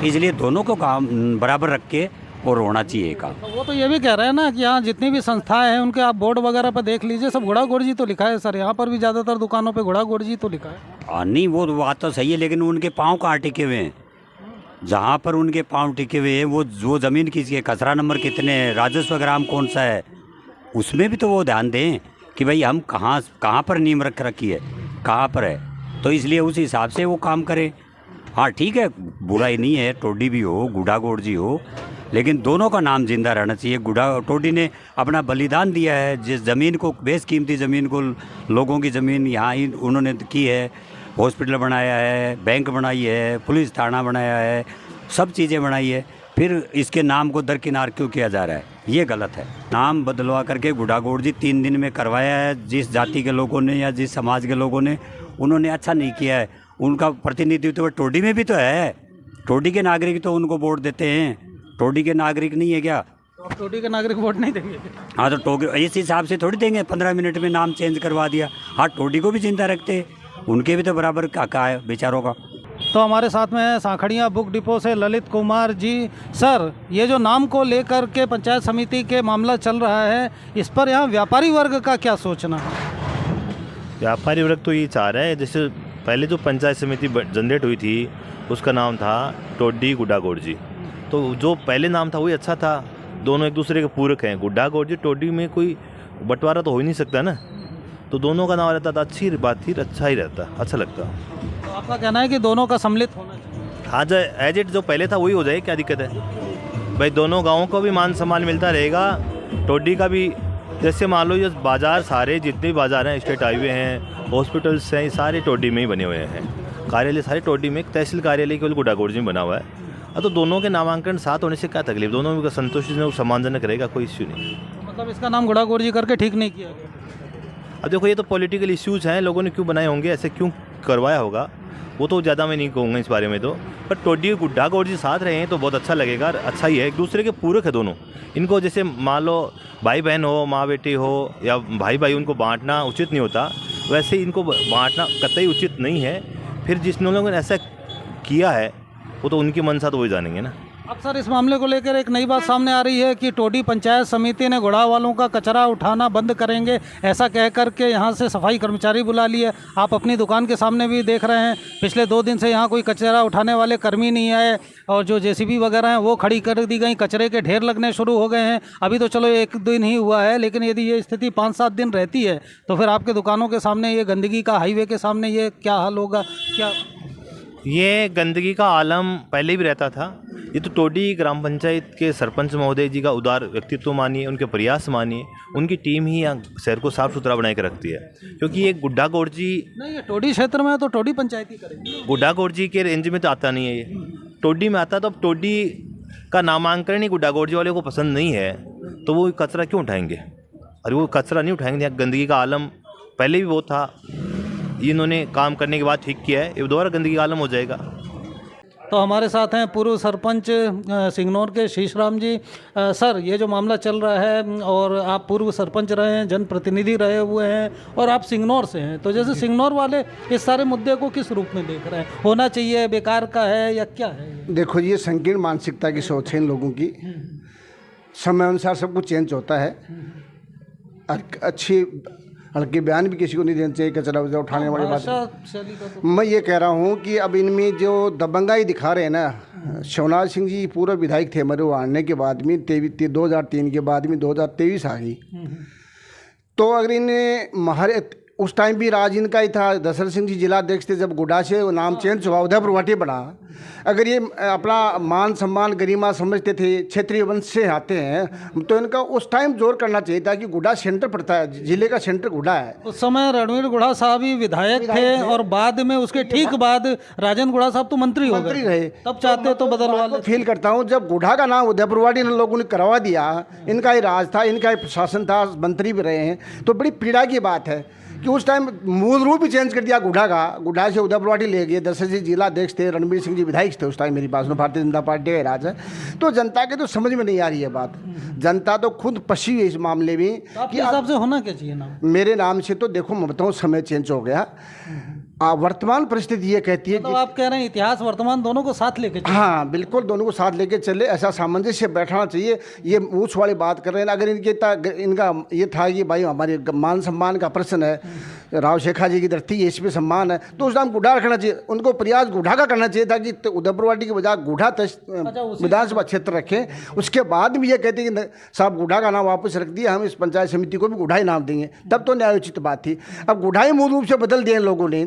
इसलिए दोनों को काम बराबर रख के और होना चाहिए काम। वो तो ये भी कह रहे हैं ना कि यहाँ जितनी भी संस्थाएं हैं उनके आप बोर्ड वगैरह पर देख लीजिए, सब गुडागोड़ जी तो लिखा है सर। यहाँ पर भी ज़्यादातर दुकानों पे गुडागोड़ जी तो लिखा है। नहीं, वो बात तो सही है, लेकिन उनके पाँव कहाँ टिके हुए हैं? जहाँ पर उनके पाँव टिके हुए हैं वो ज़मीन किसी है, कचरा नंबर कितने है, राजस्व ग्राम कौन सा है, उसमें भी तो वो ध्यान दें कि भाई हम कहाँ पर नींव रख रखी है, कहाँ पर है। तो इसलिए उस हिसाब से वो काम करें। हाँ ठीक है, बुराई नहीं है, टोडी भी हो गुडागोड़ जी हो, लेकिन दोनों का नाम जिंदा रहना चाहिए। टोडी ने अपना बलिदान दिया है, जिस ज़मीन को, बेशकीमती ज़मीन को, लोगों की ज़मीन यहाँ ही उन्होंने की है, हॉस्पिटल बनाया है, बैंक बनाई है, पुलिस थाना बनाया है, सब चीज़ें बनाई है, फिर इसके नाम को दरकिनार क्यों किया जा रहा है? ये गलत है। नाम बदलवा करके गुडागोड़ जी 3 दिन में करवाया है। जिस जाति के लोगों ने या जिस समाज के लोगों ने, उन्होंने अच्छा नहीं किया है। उनका प्रतिनिधित्व टोडी में भी तो है, टोडी के नागरिक तो उनको वोट देते हैं, टोडी के नागरिक नहीं है क्या? तो आप टोडी के नागरिक वोट नहीं देंगे? हाँ, तो इस हिसाब से थोड़ी देंगे, 15 मिनट में नाम चेंज करवा दिया। हाँ, टोडी को भी जिंदा रखते, उनके भी तो बराबर का है बेचारों का। तो हमारे साथ में है सांखड़िया बुक डिपो से ललित कुमार जी। सर, ये जो नाम को लेकर के पंचायत समिति के मामला चल रहा है, इस पर यहाँ व्यापारी वर्ग का क्या सोचना है? व्यापारी वर्ग तो ये चाह रहा है, जैसे पहले जो पंचायत समिति जनरेट हुई थी उसका नाम था टोडी गुडागोड़ जी, तो जो पहले नाम था वही अच्छा था। दोनों एक दूसरे के पूरक हैं। गुडागोड़ जी टोडी में कोई बंटवारा तो हो ही नहीं सकता ना, तो दोनों का नाम रहता था, अच्छी बात थी, अच्छा ही रहता, अच्छा लगता। तो आपका कहना है कि दोनों का सम्मिलित होना चाहिए? हाँ, जो एज इट जो पहले था वही हो जाए, क्या दिक्कत है भाई? दोनों गाँवों को भी मान सम्मान मिलता रहेगा, टोडी का भी। जैसे मान लो ये बाज़ार, सारे जितने भी बाज़ार हैं, स्टेट हाईवे हैं, हॉस्पिटल्स हैं, सारे टोडी में ही बने हुए हैं। कार्यालय सारे टोडी में, एक तहसील कार्यालय केवल गुडागोड़ जी में बना हुआ है। तो दोनों के नामांकन साथ होने से क्या तकलीफ? दोनों का संतोषजनक सम्मानजनक रहेगा, कोई इश्यू नहीं। मतलब इसका नाम गुडागोड़ जी करके ठीक नहीं किया गया? अब देखो, ये तो पॉलिटिकल इश्यूज हैं, लोगों ने क्यों बनाए होंगे, ऐसे क्यों करवाया होगा, वो तो ज़्यादा मैं नहीं कहूँगा इस बारे में। तो पर टोडी गुडागोड़ जी साथ रहे हैं तो बहुत अच्छा लगेगा, अच्छा ही है, एक दूसरे के पूरक है दोनों। इनको जैसे मान लो भाई बहन हो, माँ बेटी हो, या भाई भाई, उनको बांटना उचित नहीं होता, वैसे इनको बांटना कतई उचित नहीं है। फिर जिन लोगों ने ऐसा किया है वो तो उनकी मनसा तो वही जानेंगे ना। अब सर, इस मामले को लेकर एक नई बात सामने आ रही है कि टोडी पंचायत समिति ने गुड़ा वालों का कचरा उठाना बंद करेंगे, ऐसा कह कर के यहाँ से सफाई कर्मचारी बुला लिए। आप अपनी दुकान के सामने भी देख रहे हैं, पिछले 2 दिन से यहाँ कोई कचरा उठाने वाले कर्मी नहीं आए, और जो जेसीबी वगैरह हैं वो खड़ी कर दी गई, कचरे के ढेर लगने शुरू हो गए हैं। अभी तो चलो 1 दिन ही हुआ है, लेकिन यदि ये स्थिति 5-7 दिन रहती है तो फिर आपके दुकानों के सामने ये गंदगी का, हाईवे के सामने ये क्या हाल होगा? क्या ये गंदगी का आलम पहले भी रहता था। ये तो टोडी ग्राम पंचायत के सरपंच महोदय जी का उदार व्यक्तित्व मानिए, उनके प्रयास मानिए, उनकी टीम ही यहाँ शहर को साफ सुथरा बना के रखती है। क्योंकि ये गुडागोड़ जी नहीं, ये टोडी क्षेत्र में है तो टोडी पंचायत ही करेगी। गुडागोड़ जी के रेंज में तो आता नहीं है, ये टोडी में आता। तो अब टोडी का नामांकन ही गुडागोड़ जी वाले को पसंद नहीं है, तो वो कचरा क्यों उठाएंगे? अरे वो कचरा नहीं उठाएंगे, यहाँ गंदगी का आलम पहले भी वो था, इन्होंने काम करने के बाद ठीक किया है, ये दोबारा गंदगी का आलम हो जाएगा। तो हमारे साथ हैं पूर्व सरपंच सिंगनौर के शीशराम जी। सर, ये जो मामला चल रहा है, और आप पूर्व सरपंच रहे हैं, जनप्रतिनिधि रहे हुए हैं, और आप सिंगनौर से हैं, तो जैसे सिंगनौर वाले इस सारे मुद्दे को किस रूप में देख रहे हैं? होना चाहिए, बेकार का है, या क्या है? देखो, ये संकीर्ण मानसिकता की सोच है इन लोगों की। समय अनुसार सब कुछ चेंज होता है। अच्छी हल्के बयान भी किसी को नहीं देना चाहिए, कचरा वचरा उठाने वाली बात। मैं ये कह रहा हूँ कि अब इनमें जो दबंगाई दिखा रहे हैं ना, शिवनाथ सिंह जी पूर्व विधायक थे हमारे, वो आने के बाद में 2003 के बाद में 2023 आ गई। तो अगर इन्हें उस टाइम भी राज इनका ही था, दशरथ सिंह जी जिला अध्यक्ष थे। जब गुड्डा से वो नाम चेंज हुआ, उदयपुर वाटी बढ़ा। अगर ये अपना मान सम्मान गरिमा समझते थे, क्षेत्रीय वंश से आते हैं, तो इनका उस टाइम जोर करना चाहिए था कि गुड्डा सेंटर पड़ता है, जिले का सेंटर गुड्डा है। उस समय रणवीर गुढ़ा साहब ही विधायक थे और बाद में उसके ठीक बाद राजन गुढ़ा साहब तो मंत्री हो मंत्री गए। रहे। तब चाहते तो बदलवा ले। फील करता हूँ जब गुड्डा का नाम उदयपुरवाड़ी ने लोगों ने करवा दिया, इनका ही राज था, इनका ही प्रशासन था, मंत्री भी रहे हैं, तो बड़ी पीड़ा की बात है कि उस टाइम मूल रूप ही चेंज कर दिया गुड्डा का। गुड्डा से उदयपुरवाटी ले गए। दशरथ जी जिला अध्यक्ष थे, रणवीर सिंह जी विधायक थे उस टाइम। मेरी बात सुनो, भारतीय जनता पार्टी का राज है। तो जनता के तो समझ में नहीं आ रही है बात। जनता तो खुद फंसी हुई है इस मामले में आपके कि हिसाब से होना क्या चाहिए नाम? मेरे नाम से तो देखो, मैं बताऊँ, समय चेंज हो गया। वर्तमान परिस्थिति ये कहती है तो आप कह रहे हैं इतिहास वर्तमान दोनों को साथ लेके चलिए। हाँ बिल्कुल, दोनों को साथ लेके चले, ऐसा सामंजस्य बैठाना चाहिए। ये ऊँच वाली बात कर रहे हैं। अगर इनका ये था कि भाई हमारे मान सम्मान का प्रश्न है, राव शेखा जी की धरती है, इस पे सम्मान है, तो उस नाम गुड्डा रखना चाहिए। उनको प्रयास गुड्डा का करना चाहिए था कि उदयपुरवाटी की बजाय गुड्डा विधानसभा क्षेत्र रखें। उसके बाद भी ये कहते कि साहब गुड्डा का नाम वापस रख दिया, हम इस पंचायत समिति को भी गुड्डा ही नाम देंगे, तब तो न्यायोचित बात थी। अब गुड्डा ही मूल रूप से बदल दिए लोगों ने।